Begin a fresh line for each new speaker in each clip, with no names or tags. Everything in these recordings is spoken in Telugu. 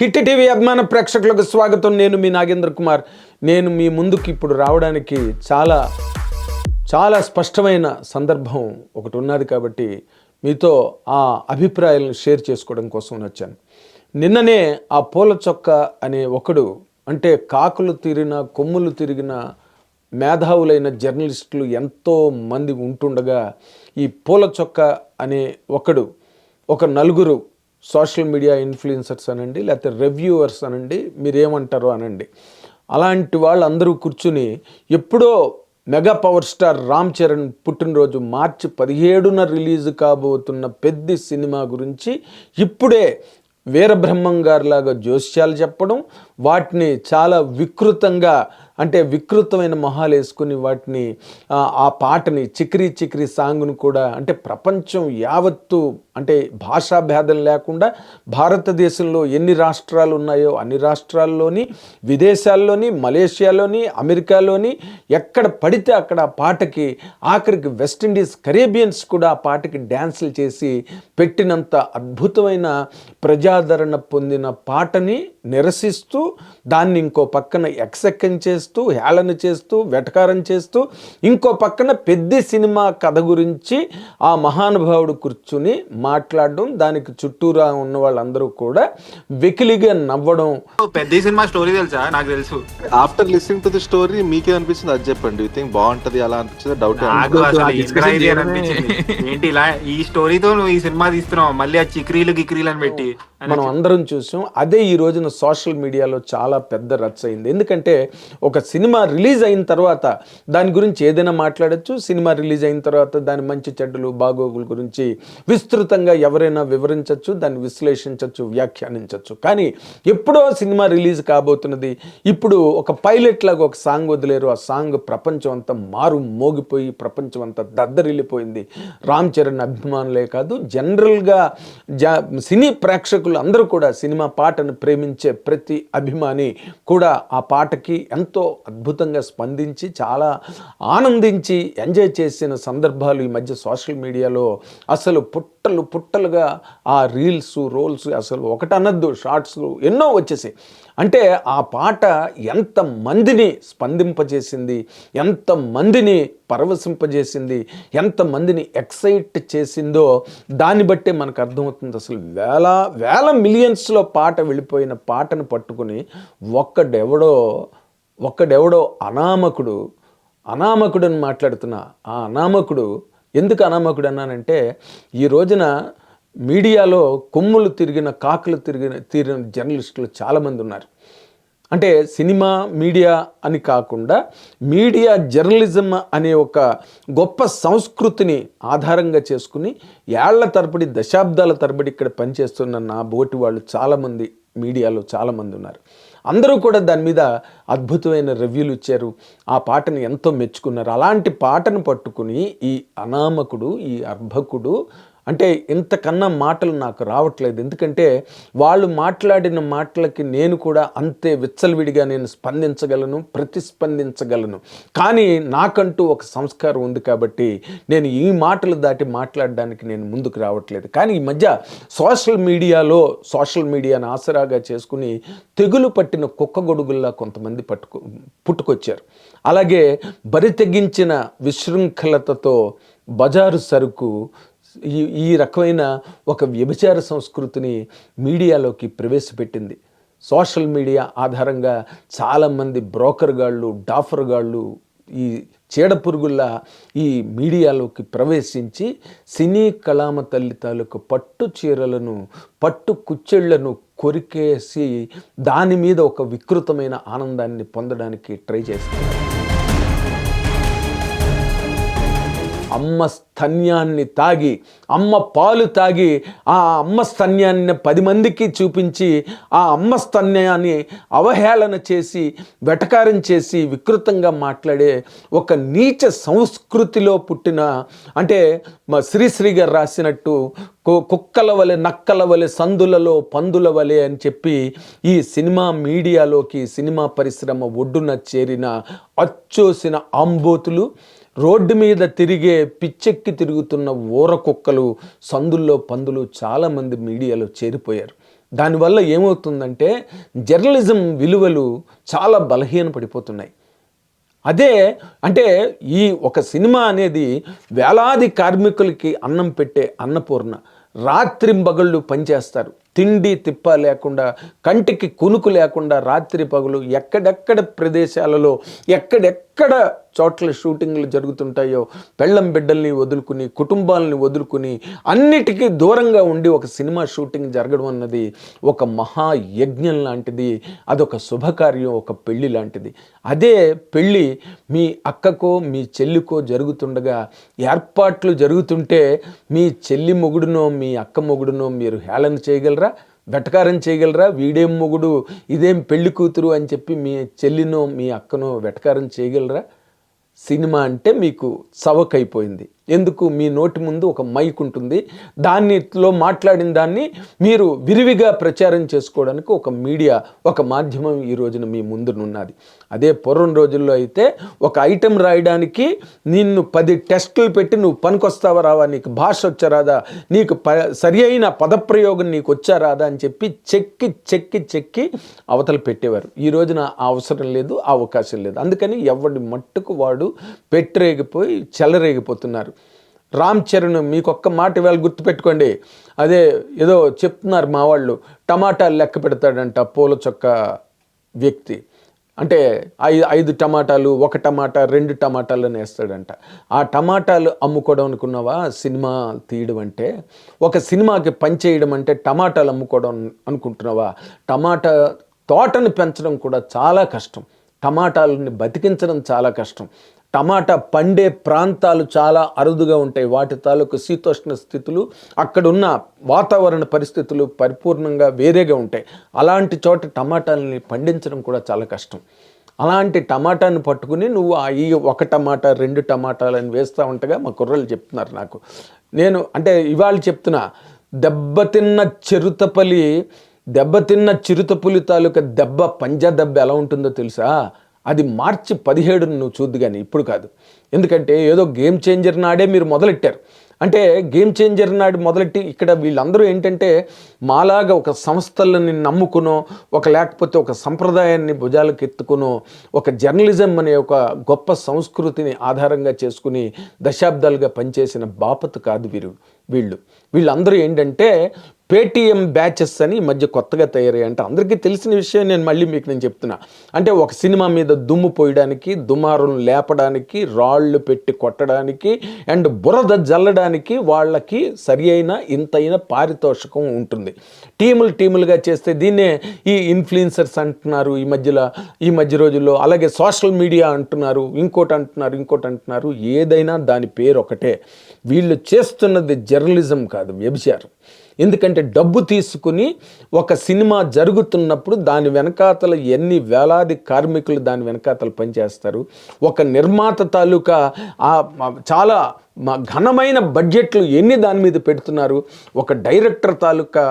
హిట్ టీవీ అభిమాన ప్రేక్షకులకు స్వాగతం. నేను మీ నాగేంద్ర కుమార్. నేను మీ ముందుకు ఇప్పుడు రావడానికి చాలా స్పష్టమైన సందర్భం ఒకటి ఉన్నది కాబట్టి మీతో ఆ అభిప్రాయాలను షేర్ చేసుకోవడం కోసం వచ్చాను. నిన్ననే ఆ పూల చొక్క అనే ఒకడు, అంటే కాకులు తీరిన కొమ్ములు తిరిగిన మేధావులైన జర్నలిస్టులు ఎంతో మంది ఉంటుండగా ఈ పూల చొక్క అనే ఒకడు ఒక నలుగురు సోషల్ మీడియా ఇన్ఫ్లుయెన్సర్స్ అనండి, లేకపోతే రివ్యూవర్స్ అనండి, మీరేమంటారో అనండి, అలాంటి వాళ్ళందరూ కూర్చుని ఎప్పుడో mega power star Ram Charan పుట్టినరోజు మార్చి 17న రిలీజ్ కాబోతున్న పెద్ద సినిమా గురించి ఇప్పుడే వీరబ్రహ్మం గారిలాగా జోస్యాలు చెప్పడం, వాటిని చాలా వికృతంగా, అంటే వికృతమైన మొహాలు వేసుకుని వాటిని ఆ పాటని చిక్రీ సాంగ్ను కూడా, అంటే ప్రపంచం యావత్తు, అంటే భాషా భేదం లేకుండా భారతదేశంలో ఎన్ని రాష్ట్రాలు ఉన్నాయో అన్ని రాష్ట్రాల్లోని, విదేశాల్లోని, మలేషియాలోని, అమెరికాలోని ఎక్కడ పడితే అక్కడ ఆ పాటకి, ఆఖరికి వెస్టిండీస్ కరేబియన్స్ కూడా ఆ పాటకి డ్యాన్సులు చేసి పెట్టినంత అద్భుతమైన ప్రజాదరణ పొందిన పాటని నిరసిస్తూ, దాన్ని ఇంకో పక్కన ఎక్సెక్కం చేస్తూ, హేళన చేస్తూ, వెటకారం చేస్తూ, ఇంకో పక్కన పెద్ద సినిమా కథ గురించి ఆ మహానుభావుడు కూర్చుని మాట్లాడడం, దానికి చుట్టూరా ఉన్న వాళ్ళందరూ కూడా వెకిలిగా నవ్వడం.
పెద్ద సినిమా స్టోరీ తెలుసా? నాకు తెలుసు.
After listening to the story మీకే అనిపిస్తుంది అది చెప్పండి. యూ థింక్ బాగుంటది అలా అనిపించింది? డౌట్
ఏంటి ఇలా ఈ స్టోరీతో నువ్వు ఈ సినిమా తీస్తున్నావు, మళ్ళీ ఆ చిక్రీలు గిక్రీలు అని పెట్టి
మనం అందరం చూసాం. అదే ఈ రోజున సోషల్ మీడియాలో చాలా పెద్ద రచ్చ అయింది. ఎందుకంటే ఒక సినిమా రిలీజ్ అయిన తర్వాత దాని గురించి ఏదైనా మాట్లాడచ్చు. సినిమా రిలీజ్ అయిన తర్వాత దాని మంచి చెడ్డలు బాగోగుల గురించి విస్తృతంగా ఎవరైనా వివరించవచ్చు, దాన్ని విశ్లేషించవచ్చు, వ్యాఖ్యానించవచ్చు. కానీ ఎప్పుడో సినిమా రిలీజ్ కాబోతున్నది, ఇప్పుడు ఒక పైలట్ లాగా ఒక సాంగ్ వదిలేరు. ఆ సాంగ్ ప్రపంచం అంతా మారు మోగిపోయి ప్రపంచం అంతా దద్దరిల్లిపోయింది. రామ్ చరణ్ అభిమానులే కాదు, జనరల్గా సినీ ప్రేక్షకులు అందరూ కూడా, సినిమా పాటను ప్రేమించే ప్రతి అభిమాని కూడా ఆ పాటకి ఎంతో అద్భుతంగా స్పందించి చాలా ఆనందించి ఎంజాయ్ చేసిన సందర్భాలు ఈ మధ్య సోషల్ మీడియాలో అసలు పుట్టలుగా ఆ రీల్స్ రోల్స్, అసలు ఒకటనద్దు, షార్ట్స్ ఎన్నో వచ్చేసాయి. అంటే ఆ పాట ఎంతమందిని స్పందింపజేసింది, ఎంతమందిని పరవశింపజేసింది, ఎంతమందిని ఎక్సైట్ చేసిందో దాన్ని బట్టే మనకు అర్థమవుతుంది. అసలు వేల మిలియన్స్లో పాట వెళ్ళిపోయిన పాటను పట్టుకుని ఒక్కడెవడో అనామకుడు అని మాట్లాడుతున్నా. ఆ అనామకుడు ఎందుకు అనామకుడు అన్నానంటే, ఈ రోజున మీడియాలో కొమ్ములు తిరిగిన కాకులు తీరిన జర్నలిస్టులు చాలామంది ఉన్నారు. అంటే సినిమా మీడియా అని కాకుండా మీడియా జర్నలిజం అనే ఒక గొప్ప సంస్కృతిని ఆధారంగా చేసుకుని ఏళ్ల తరబడి, దశాబ్దాల తరబడి ఇక్కడ పనిచేస్తున్న నా బోటి వాళ్ళు చాలామంది మీడియాలో చాలామంది ఉన్నారు. అందరూ కూడా దాని మీద అద్భుతమైన రివ్యూలు ఇచ్చారు. ఆ పాటను ఎంతో మెచ్చుకున్నారు. అలాంటి పాటను పట్టుకుని ఈ అనామకుడు, ఈ అర్భకుడు, అంటే ఇంతకన్నా మాటలు నాకు రావట్లేదు. ఎందుకంటే వాళ్ళు మాట్లాడిన మాటలకి నేను కూడా అంతే విచ్చలవిడిగా నేను స్పందించగలను, ప్రతిస్పందించగలను. కానీ నాకంటూ ఒక సంస్కారం ఉంది కాబట్టి నేను ఈ మాటలు దాటి మాట్లాడడానికి నేను ముందుకు రావట్లేదు. కానీ ఈ మధ్య సోషల్ మీడియాను ఆసరాగా చేసుకుని తెగులు పట్టిన కుక్క గొడుగుల్లా కొంతమంది పుట్టుకొచ్చారు. అలాగే బరి తెగించిన విశృంఖలతతో బజారు సరుకు ఈ రకమైన ఒక వ్యభిచార సంస్కృతిని మీడియాలోకి ప్రవేశపెట్టింది. సోషల్ మీడియా ఆధారంగా చాలామంది బ్రోకర్ గాళ్ళు, డాఫర్ గాళ్ళు ఈ చీడపురుగుల్లా ఈ మీడియాలోకి ప్రవేశించి సినీ కళామ తల్లి తాలూకు పట్టు చీరలను, పట్టు కుచ్చెళ్లను కొరికేసి దాని మీద ఒక వికృతమైన ఆనందాన్ని పొందడానికి ట్రై చేస్తున్నారు. అమ్మ స్తన్యాన్ని తాగి, అమ్మ పాలు తాగి, ఆ అమ్మ స్తన్యాన్ని 10 మందికి చూపించి ఆ అమ్మ స్తన్యాన్ని అవహేళన చేసి, వెటకారం చేసి, వికృతంగా మాట్లాడే ఒక నీచ సంస్కృతిలో పుట్టిన, అంటే శ్రీశ్రీ గారు రాసినట్టు కుక్కల వలె నక్కల వలె సందులలో పందుల వలె అని చెప్పి ఈ సినిమా మీడియాలోకి, సినిమా పరిశ్రమ ఒడ్డున చేరిన అచ్చోసిన ఆంబోతులు, రోడ్డు మీద తిరిగే పిచ్చెక్కి తిరుగుతున్న ఊర కుక్కలు, సందుల్లో పందులు చాలామంది మీడియాలో చేరిపోయారు. దానివల్ల ఏమవుతుందంటే జర్నలిజం విలువలు చాలా బలహీనపడిపోతున్నాయి. అదే అంటే ఈ ఒక సినిమా అనేది వేలాది కార్మికులకి అన్నం పెట్టే అన్నపూర్ణ. రాత్రింబగళ్ళు పనిచేస్తారు, తిండి తిప్ప లేకుండా, కంటికి కునుకు లేకుండా రాత్రి పగలు ఎక్కడెక్కడ ప్రదేశాలలో ఎక్కడెక్కడ చోట్ల షూటింగ్లు జరుగుతుంటాయో పెళ్ళం బిడ్డల్ని వదులుకుని, కుటుంబాలని వదులుకుని, అన్నిటికీ దూరంగా ఉండి ఒక సినిమా షూటింగ్ జరగడం అన్నది ఒక మహాయజ్ఞం లాంటిది, అదొక శుభకార్యం, ఒక పెళ్ళి లాంటిది. అదే పెళ్ళి మీ అక్కకో మీ చెల్లికో జరుగుతుండగా ఏర్పాట్లు జరుగుతుంటే మీ చెల్లి మొగుడునో మీ అక్క మొగుడునో మీరు హేళన చేయగలరా, వెటకారం చేయగలరా? వీడేం మొగుడు, ఇదేం పెళ్లి కూతురు అని చెప్పి మీ చెల్లినో మీ అక్కనో వెటకారం చేయగలరా? సినిమా అంటే మీకు చవకైపోయింది. ఎందుకు? మీ నోటి ముందు ఒక మైక్ ఉంటుంది, దానిలో మాట్లాడిన దాన్ని మీరు విరివిగా ప్రచారం చేసుకోవడానికి ఒక మీడియా, ఒక మాధ్యమం ఈ రోజున మీ ముందునున్నది. అదే పూర్వం రోజుల్లో అయితే ఒక ఐటెం రాయడానికి నిన్ను 10 టెస్టులు పెట్టి నువ్వు పనికొస్తావా రావా, నీకు భాష వచ్చారాదా, నీకు సరి అయిన పదప్రయోగం నీకు వచ్చారాదా అని చెప్పి చెక్కి అవతల పెట్టేవారు. ఈ రోజున ఆ అవసరం లేదు, ఆ అవకాశం లేదు. అందుకని ఎవడి మట్టుకు వాడు పెట్టరేగిపోయి చెలరేగిపోతున్నారు. రామ్ చరణ్, మీకు ఒక్క మాట ఇవాళ గుర్తుపెట్టుకోండి, అదే ఏదో చెప్తున్నారు మా వాళ్ళు, టమాటాలు లెక్క పెడతాడంట పూల చొక్క వ్యక్తి. అంటే 5 టమాటాలు, 1 టమాటా, 2 టమాటాలు అని వేస్తాడంట. ఆ టమాటాలు అమ్ముకోవడం అనుకున్నావా సినిమా తీయడం అంటే? ఒక సినిమాకి పనిచేయడం అంటే టమాటాలు అమ్ముకోవడం అనుకుంటున్నావా? టమాటా తోటను పెంచడం కూడా చాలా కష్టం, టమాటాలని బతికించడం చాలా కష్టం. టమాటా పండే ప్రాంతాలు చాలా అరుదుగా ఉంటాయి, వాటి తాలూకు శీతోష్ణ స్థితులు, అక్కడున్న వాతావరణ పరిస్థితులు పరిపూర్ణంగా వేరేగా ఉంటాయి. అలాంటి చోట టమాటాలని పండించడం కూడా చాలా కష్టం. అలాంటి టమాటాను పట్టుకుని నువ్వు ఈ 1 టమాటా 2 టమాటాలని వేస్తూ ఉంటగా మా కుర్రలు చెప్తున్నారు నాకు. నేను అంటే ఇవాళ చెప్తున్నా, దెబ్బతిన్న చిరుతపులి తాలూకా పంజా దెబ్బ ఎలా ఉంటుందో తెలుసా? అది మార్చి 17 నువ్వు చూద్దు కానీ ఇప్పుడు కాదు. ఎందుకంటే ఏదో గేమ్ చేంజర్ నాడే మీరు మొదలెట్టారు. అంటే గేమ్ చేంజర్ నాడు మొదలెట్టి ఇక్కడ వీళ్ళందరూ ఏంటంటే మాలాగా ఒక సంస్థలని నమ్ముకునో, లేకపోతే ఒక సంప్రదాయాన్ని భుజాలకు ఎత్తుకునో, ఒక జర్నలిజం అనే ఒక గొప్ప సంస్కృతిని ఆధారంగా చేసుకుని దశాబ్దాలుగా పనిచేసిన బాపతు కాదు వీళ్ళందరూ ఏంటంటే పేటీఎం బ్యాచెస్ అని ఈ మధ్య కొత్తగా తయారయ్యాయి. అంటే అందరికీ తెలిసిన విషయం నేను చెప్తున్నా. అంటే ఒక సినిమా మీద దుమ్ము పోయడానికి, దుమారం లేపడానికి, రాళ్ళు పెట్టి కొట్టడానికి అండ్ బురద జల్లడానికి వాళ్ళకి సరి అయిన ఇంతైన పారితోషికం ఉంటుంది. టీములుగా చేస్తే దీన్నే ఈ ఇన్ఫ్లుయెన్సర్స్ అంటున్నారు ఈ మధ్య రోజుల్లో. అలాగే సోషల్ మీడియా అంటున్నారు, ఇంకోటి అంటున్నారు. ఏదైనా దాని పేరు ఒకటే. వీళ్ళు చేస్తున్నది జర్నలిజం కాదు, వ్యభిచారం. ఎందుకంటే డబ్బు తీసుకుని ఒక సినిమా జరుగుతున్నప్పుడు దాని వెనకాతల ఎన్ని వేలాది కార్మికులు దాని వెనకాతలు పనిచేస్తారు. ఒక నిర్మాత తాలూకా చాలా ఘనమైన బడ్జెట్లు ఎన్ని దాని మీద పెడుతున్నారు. ఒక డైరెక్టర్ తాలూకా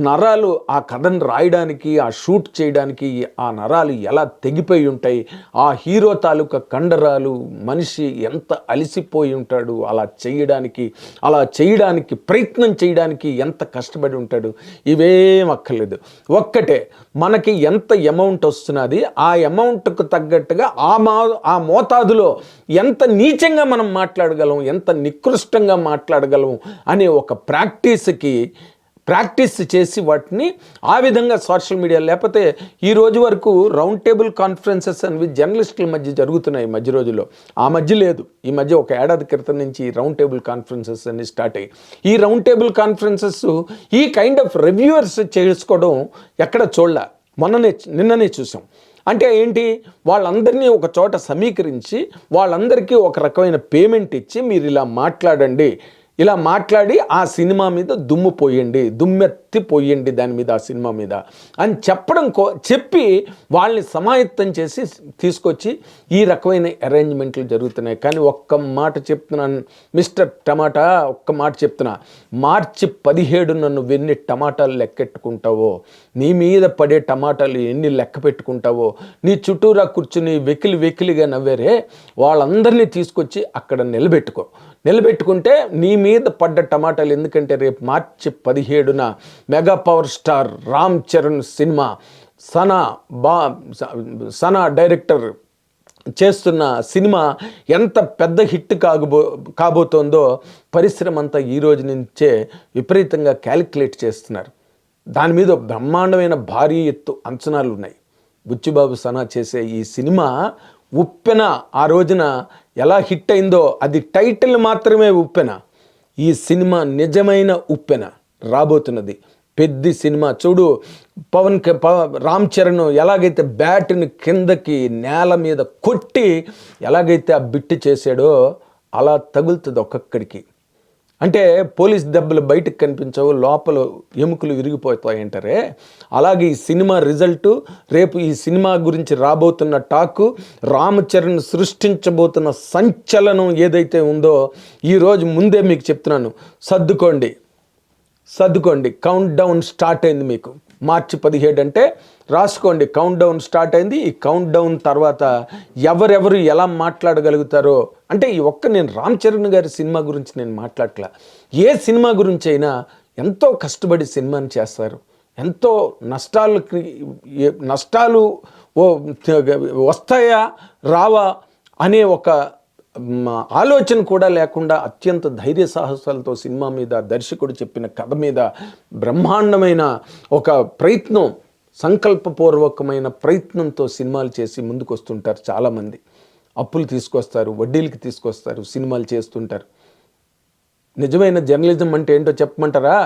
నరాలు ఆ కథను రాయడానికి, ఆ షూట్ చేయడానికి ఆ నరాలు ఎలా తెగిపోయి ఉంటాయి. ఆ హీరో తాలూకా కండరాలు, మనిషి ఎంత అలసిపోయి ఉంటాడు అలా చేయడానికి ప్రయత్నం చేయడానికి ఎంత కష్టపడి ఉంటాడు. ఇవేం అక్కర్లేదు. ఒక్కటే, మనకి ఎంత అమౌంట్ వస్తున్నది ఆ అమౌంట్కు తగ్గట్టుగా ఆ మోతాదులో ఎంత నీచంగా మనం మాట్లాడగలం, ఎంత నికృష్టంగా మాట్లాడగలం అనే ఒక ప్రాక్టీస్ చేసి వాటిని ఆ విధంగా సోషల్ మీడియా, లేకపోతే ఈ రోజు వరకు రౌండ్ టేబుల్ కాన్ఫరెన్సెస్ అనేవి జర్నలిస్టుల మధ్య జరుగుతున్నాయి మధ్య రోజుల్లో. ఆ మధ్య లేదు, ఈ మధ్య 1 ఏడాది క్రితం నుంచి రౌండ్ టేబుల్ కాన్ఫరెన్సెస్ అన్ని స్టార్ట్ అయ్యాయి. ఈ రౌండ్ టేబుల్ కాన్ఫరెన్సెస్ ఈ కైండ్ ఆఫ్ రివ్యూవర్స్ చేసుకోవడం ఎక్కడ చూడలే, నిన్ననే చూసాం. అంటే ఏంటి, వాళ్ళందరినీ ఒక చోట సమీకరించి వాళ్ళందరికీ ఒక రకమైన పేమెంట్ ఇచ్చి మీరు ఇలా మాట్లాడి ఆ సినిమా మీద దుమ్మెత్తి పోయండి దాని మీద, ఆ సినిమా మీద అని చెప్పి వాళ్ళని సమాయత్తం చేసి తీసుకొచ్చి ఈ రకమైన అరేంజ్మెంట్లు జరుగుతున్నాయి. కానీ ఒక్క మాట చెప్తున్నాను మిస్టర్ టమాటా, మార్చి 17 నన్ను ఎన్ని టమాటాలు లెక్కెట్టుకుంటావో, నీ మీద పడే టమాటాలు ఎన్ని లెక్క పెట్టుకుంటావో, నీ చుట్టూరా కూర్చుని వెకిలిగా నవ్వేరే వాళ్ళందరినీ తీసుకొచ్చి అక్కడ నిలబెట్టుకుంటే నీ మీద పడ్డ టమాటాలు. ఎందుకంటే రేపు మార్చి 17న mega power star Ram Charan cinema Sana director చేస్తున్న సినిమా ఎంత పెద్ద హిట్ కాబోతోందో పరిశ్రమ అంతా ఈ రోజు నుంచే విపరీతంగా క్యాలిక్యులేట్ చేస్తున్నారు. దాని మీద బ్రహ్మాండమైన భారీ ఎత్తు అంచనాలు ఉన్నాయి. బుచ్చిబాబు సనా చేసే ఈ సినిమా ఉప్పెన ఆ రోజున ఎలా హిట్ అయిందో, అది టైటిల్ మాత్రమే ఉప్పెన. ఈ సినిమా నిజమైన ఉప్పెన రాబోతున్నది. పెద్ద సినిమా చూడు. రామ్ చరణ్ ఎలాగైతే బ్యాట్ని కిందకి నేల మీద కొట్టి ఎలాగైతే ఆ బిట్టు చేశాడో అలా తగులుతుంది ఒక్కొక్కడికి. అంటే పోలీస్ దెబ్బలు బయటకు కనిపించవు, లోపల ఎముకలు విరిగిపోతాయంటారే, అలాగే ఈ సినిమా రిజల్టు, రేపు ఈ సినిమా గురించి రాబోతున్న టాకు, రామ్ చరణ్ సృష్టించబోతున్న సంచలనం ఏదైతే ఉందో ఈరోజు ముందే మీకు చెప్తున్నాను. సర్దుకోండి. కౌంట్ డౌన్ స్టార్ట్ అయింది మీకు. మార్చి 17 అంటే రాసుకోండి, కౌంట్ డౌన్ స్టార్ట్ అయింది. ఈ కౌంట్ డౌన్ తర్వాత ఎవరెవరు ఎలా మాట్లాడగలుగుతారో, అంటే ఈ నేను రామ్ చరణ్ గారి సినిమా గురించి నేను మాట్లాడట్లా. ఏ సినిమా గురించి అయినా ఎంతో కష్టపడి సినిమాని చేస్తారు. ఎంతో నష్టాలు వస్తాయా రావా అనే ఒక ఆలోచన కూడా లేకుండా అత్యంత ధైర్య సాహసాలతో సినిమా మీద, దర్శకుడు చెప్పిన కథ మీద బ్రహ్మాండమైన ఒక ప్రయత్నం, సంకల్పపూర్వకమైన ప్రయత్నంతో సినిమాలు చేసి ముందుకు వస్తుంటారు చాలామంది. అప్పులు తీసుకొస్తారు, వడ్డీలకి తీసుకొస్తారు, సినిమాలు చేస్తుంటారు. నిజమైన జర్నలిజం అంటే ఏంటో చెప్పమంటారా?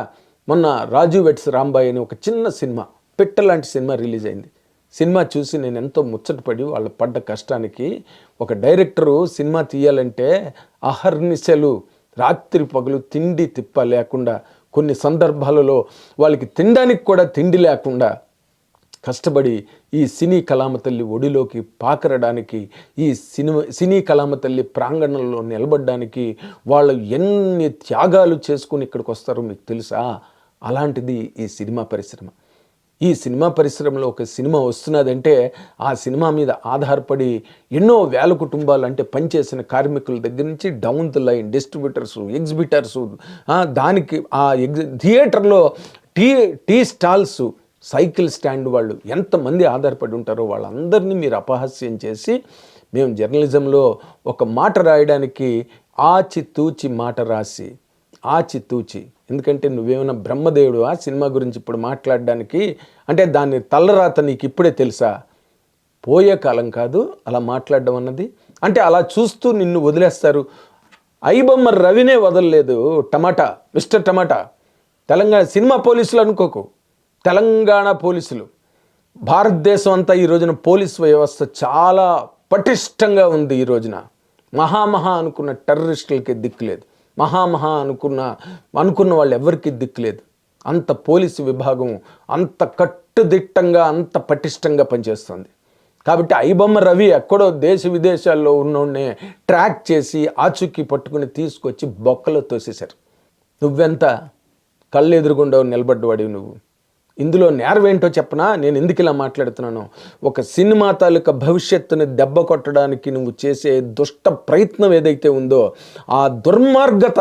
మొన్న రాజు వెట్స్ రాంబాయ్ అని ఒక చిన్న సినిమా, పిట్ట లాంటి సినిమా రిలీజ్ అయింది. సినిమా చూసి నేను ఎంతో ముచ్చటపడి, వాళ్ళు పడ్డ కష్టానికి, ఒక డైరెక్టరు సినిమా తీయాలంటే అహర్నిశలు రాత్రి పగలు తిండి తిప్ప లేకుండా, కొన్ని సందర్భాలలో వాళ్ళకి తినడానికి కూడా తిండి లేకుండా కష్టపడి ఈ సినీ కళామ తల్లి ఒడిలోకి పాకరడానికి, ఈ సినీ కళామ తల్లి ప్రాంగణంలో నిలబడడానికి వాళ్ళు ఎన్ని త్యాగాలు చేసుకుని ఇక్కడికి వస్తారో మీకు తెలుసా? అలాంటిది ఈ సినిమా పరిశ్రమ. ఈ సినిమా పరిశ్రమలో ఒక సినిమా వస్తున్నదంటే ఆ సినిమా మీద ఆధారపడి ఎన్నో వేల కుటుంబాలు, అంటే పనిచేసిన కార్మికుల దగ్గర నుంచి డౌన్ ది లైన్ డిస్ట్రిబ్యూటర్సు, ఎగ్జిబిటర్సు, దానికి ఆ థియేటర్లో టీ స్టాల్సు, సైకిల్ స్టాండ్ వాళ్ళు ఎంతమంది ఆధారపడి ఉంటారో వాళ్ళందరినీ మీరు అపహాస్యం చేసి, మేము జర్నలిజంలో ఒక మాట రాయడానికి ఆచితూచి మాట రాసి, ఆచితూచి, ఎందుకంటే నువ్వేమైనా బ్రహ్మదేవుడు ఆ సినిమా గురించి ఇప్పుడు మాట్లాడడానికి? అంటే దాన్ని తల్లరాత నీకు ఇప్పుడే తెలుసా? పోయే కాలం కాదు అలా మాట్లాడడం అన్నది. అంటే అలా చూస్తూ నిన్ను వదిలేస్తారు. ఐబొమ్మ రవినే వదలలేదు మిస్టర్ టమాటా. తెలంగాణ సినిమా పోలీసులు అనుకోకు, తెలంగాణ పోలీసులు, భారతదేశం అంతా ఈ రోజున పోలీసు వ్యవస్థ చాలా పటిష్టంగా ఉంది. ఈ రోజున మహా అనుకున్న టెర్రరిస్టులకి దిక్కులేదు, అనుకున్న వాళ్ళు ఎవరికి దిక్కులేదు. అంత పోలీసు విభాగం అంత కట్టుదిట్టంగా, అంత పటిష్టంగా పనిచేస్తుంది. కాబట్టి ఐబొమ్మ రవి ఎక్కడో దేశ విదేశాల్లో ఉన్నోడినే ట్రాక్ చేసి ఆచూకీ పట్టుకుని తీసుకొచ్చి బొక్కలో తోసేశారు. నువ్వెంత కళ్ళు ఎదురుగుండా నిలబడ్డవాడివి నువ్వు. ఇందులో నేరం ఏంటో చెప్పనా? నేను ఎందుకు ఇలా మాట్లాడుతున్నాను? ఒక సినిమా తాలూకా భవిష్యత్తుని దెబ్బ కొట్టడానికి నువ్వు చేసే దుష్ట ప్రయత్నం ఏదైతే ఉందో, ఆ దుర్మార్గత,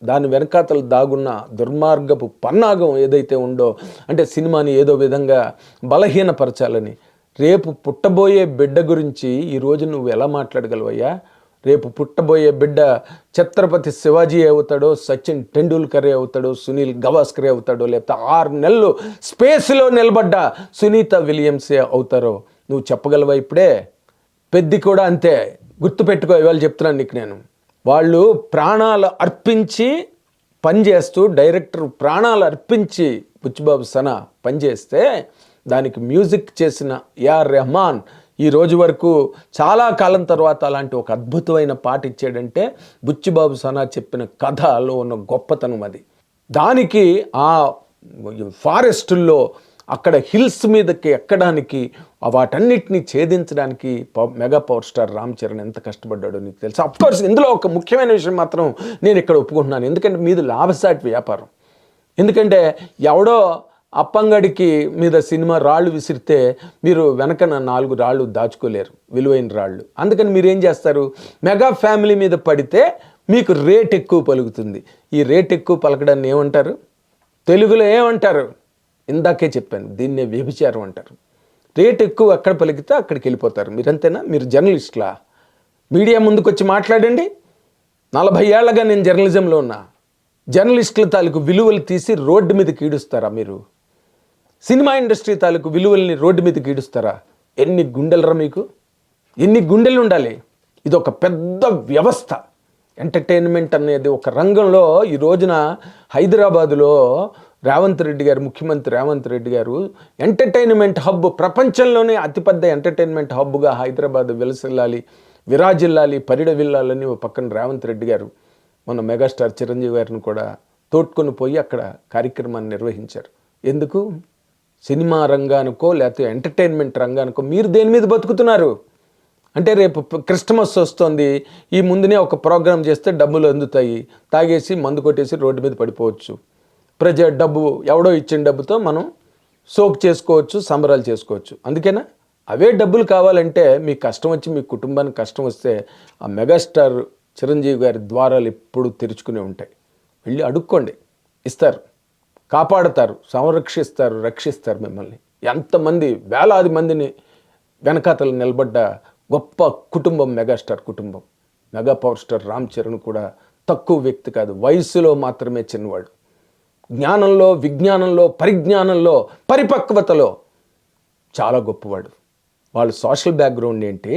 దాని వెనకాతలు దాగున్న దుర్మార్గపు పన్నాగం ఏదైతే ఉందో, అంటే సినిమాని ఏదో విధంగా బలహీనపరచాలని, రేపు పుట్టబోయే బిడ్డ గురించి ఈరోజు నువ్వు ఎలా మాట్లాడగలవయ్యా? రేపు పుట్టబోయే బిడ్డ ఛత్రపతి శివాజీ అవుతాడో, సచిన్ టెండూల్కరే అవుతాడో, సునీల్ గవాస్కరే అవుతాడో, లేకపోతే 6 నెలలు స్పేస్లో నిలబడ్డ సునీత విలియమ్సే అవుతారో నువ్వు చెప్పగలవా ఇప్పుడే? పెద్ది కూడా అంతే, గుర్తుపెట్టుకో. ఇవాళ చెప్తున్నాను నీకు నేను. వాళ్ళు ప్రాణాలు అర్పించి పనిచేస్తూ, డైరెక్టర్ ప్రాణాలు అర్పించి బుచ్చిబాబు సనా పనిచేస్తే, దానికి మ్యూజిక్ చేసిన ఏఆర్ రెహమాన్ ఈ రోజు వరకు చాలా కాలం తర్వాత అలాంటి ఒక అద్భుతమైన పాట ఇచ్చాడంటే బుచ్చిబాబు సనా చెప్పిన కథలో ఉన్న గొప్పతనం అది. దానికి ఆ ఫారెస్టుల్లో అక్కడ హిల్స్ మీదకి ఎక్కడానికి, వాటన్నిటిని ఛేదించడానికి mega power star Ram Charan ఎంత కష్టపడ్డాడో నీకు తెలుసు. అఫ్కోర్స్ ఇందులో ఒక ముఖ్యమైన విషయం మాత్రం నేను ఇక్కడ ఒప్పుకుంటున్నాను. ఎందుకంటే మీది లాభసాటి వ్యాపారం. ఎందుకంటే ఎవడో అప్పంగడికి మీద సినిమా రాళ్ళు విసిరితే మీరు వెనకన 4 రాళ్ళు దాచుకోలేరు, విలువైన రాళ్ళు. అందుకని మీరేం చేస్తారు? మెగా ఫ్యామిలీ మీద పడితే మీకు రేట్ ఎక్కువ పలుకుతుంది. ఈ రేట్ ఎక్కువ పలకడాన్ని ఏమంటారు? తెలుగులో ఏమంటారు? ఇందాకే చెప్పాను, దీన్నే వ్యభిచారం అంటారు. రేట్ ఎక్కువ ఎక్కడ పలికితే అక్కడికి వెళ్ళిపోతారు. మీరు అంతేనా? మీరు జర్నలిస్టులా? మీడియా ముందుకు వచ్చి మాట్లాడండి. 40 ఏళ్ళగా నేను జర్నలిజంలో ఉన్నా. జర్నలిస్టుల తాలూకు విలువలు తీసి రోడ్డు మీదకి ఈడుస్తారా మీరు? సినిమా ఇండస్ట్రీ తాలూకు విలువల్ని రోడ్డు మీదకి ఈడుస్తారా? ఎన్ని గుండెలరా మీకు? ఎన్ని గుండెలు ఉండాలి? ఇది ఒక పెద్ద వ్యవస్థ. ఎంటర్టైన్మెంట్ అనేది ఒక రంగంలో ఈ రోజున హైదరాబాదులో రేవంత్ రెడ్డి గారు, ముఖ్యమంత్రి రేవంత్ రెడ్డి గారు ఎంటర్టైన్మెంట్ హబ్, ప్రపంచంలోనే అతిపెద్ద ఎంటర్టైన్మెంట్ హబ్గా హైదరాబాద్ విరాజిల్లాలి, పరిడవిల్లాలని ఒక పక్కన రేవంత్ రెడ్డి గారు మన మెగాస్టార్ చిరంజీవి గారిని కూడా తోడ్కొని పోయి అక్కడ కార్యక్రమాన్ని నిర్వహించారు. ఎందుకు? సినిమా రంగానికో లేకపోతే ఎంటర్టైన్మెంట్ రంగానికో. మీరు దేని మీద బతుకుతున్నారు? అంటే రేపు క్రిస్టమస్ వస్తుంది, ఈ ముందునే ఒక ప్రోగ్రాం చేస్తే డబ్బులు అందుతాయి, తాగేసి మందు కొట్టేసి రోడ్డు మీద పడిపోవచ్చు. డబ్బు ఎవడో ఇచ్చిన డబ్బుతో మనం సోక్ చేసుకోవచ్చు, సంబరాలు చేసుకోవచ్చు. అందుకేనా? అవే డబ్బులు కావాలంటే మీకు కష్టం వచ్చి, మీ కుటుంబానికి కష్టం వస్తే ఆ మెగాస్టార్ చిరంజీవి గారి ద్వారాలు ఎప్పుడు తెరుచుకునే ఉంటాయి. వెళ్ళి అడుక్కోండి, ఇస్తారు, కాపాడతారు, సంరక్షిస్తారు, రక్షిస్తారు మిమ్మల్ని. ఎంతమంది వేలాది మందిని వెనకాతలు నిలబడ్డ గొప్ప కుటుంబం మెగాస్టార్ కుటుంబం. Mega power star Ram Charan కూడా తక్కువ వ్యక్తి కాదు, వయసులో మాత్రమే చిన్నవాడు. జ్ఞానంలో, విజ్ఞానంలో, పరిజ్ఞానంలో, పరిపక్వతలో చాలా గొప్పవాడు. వాళ్ళ సోషల్ బ్యాక్గ్రౌండ్ ఏంటి,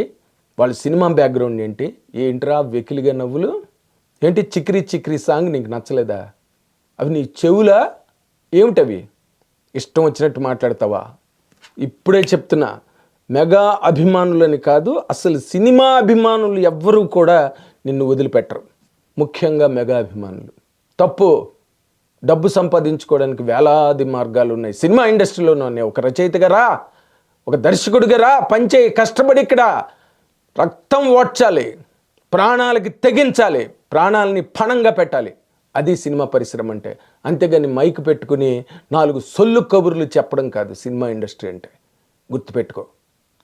వాళ్ళ సినిమా బ్యాక్గ్రౌండ్ ఏంటి? ఏంట్రా వెకిలిగా నవ్వులు? ఏంటి చిక్రీ చిక్రీ సాంగ్ నీకు నచ్చలేదా? అవి నీ చెవులా ఏమిటవి? ఇష్టం వచ్చినట్టు మాట్లాడతావా? ఇప్పుడే చెప్తున్నా, మెగా అభిమానులని కాదు, అసలు సినిమా అభిమానులు ఎవ్వరూ కూడా నిన్ను వదిలిపెట్టరు. ముఖ్యంగా మెగా అభిమానులు. తప్పు. డబ్బు సంపాదించుకోవడానికి వేలాది మార్గాలు ఉన్నాయి. సినిమా ఇండస్ట్రీలోనే ఉన్నాయి. ఒక రచయితగా రా, ఒక దర్శకుడిగా రా, పనిచేయి, కష్టపడి ఇక్కడ రక్తం ఓడ్చాలి, ప్రాణాలకి తెగించాలి, ప్రాణాలని పణంగా పెట్టాలి. అది సినిమా పరిశ్రమ అంటే. అంతేగాని మైక్ పెట్టుకుని 4 సొల్లు కబుర్లు చెప్పడం కాదు సినిమా ఇండస్ట్రీ అంటే. గుర్తుపెట్టుకో.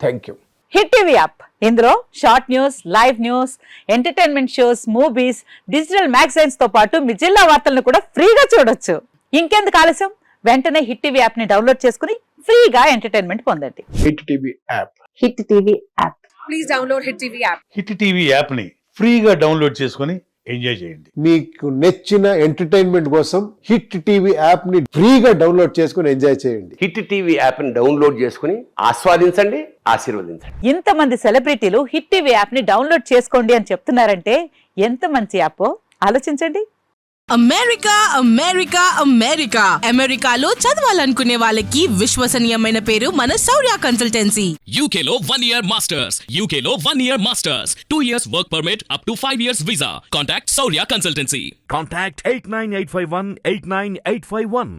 Thank you.
Hit TV app, ఇందులో short news, live news, entertainment shows, movies, digital magazines తో పాటు మీ జిల్లా వార్తలను కూడా ఫ్రీగా చూడొచ్చు. ఇంకెందుకు ఆలస్యం? వెంటనే హిట్ టీవీ యాప్ ని డౌన్లోడ్ చేసుకుని ఫ్రీగా ఎంటర్టైన్మెంట్ పొందండి.
Hit TV app.
Hit TV app.
Please download hit TV app.
Hit TV app ని ఫ్రీగా డౌన్లోడ్ చేసుకొని ఎంజాయ్ చేయండి.
మీకు నచ్చిన ఎంటర్టైన్మెంట్ కోసం హిట్ టీవీ యాప్ ని ఫ్రీగా డౌన్లోడ్ చేసుకుని ఎంజాయ్ చేయండి.
హిట్ టీవీ యాప్ ని డౌన్లోడ్ చేసుకుని ఆస్వాదించండి, ఆశీర్వదించండి.
ఇంతమంది సెలబ్రిటీలు హిట్ టీవీ యాప్ ని డౌన్లోడ్ చేసుకోండి అని చెప్తున్నారంటే ఎంత మంచి యాప్ ఆలోచించండి.
అమెరికా అమెరికా అమెరికా అమెరికాలో చదవాలనుకునే వాళ్ళకి విశ్వసనీయమైన పేరు మన శౌర్య కన్సల్టెన్సీ.
UK లో 1 year masters, UK లో 1 year masters, 2 years work permit up to 5 years visa. Contact Saurya Consultancy.
Contact 89851 89851.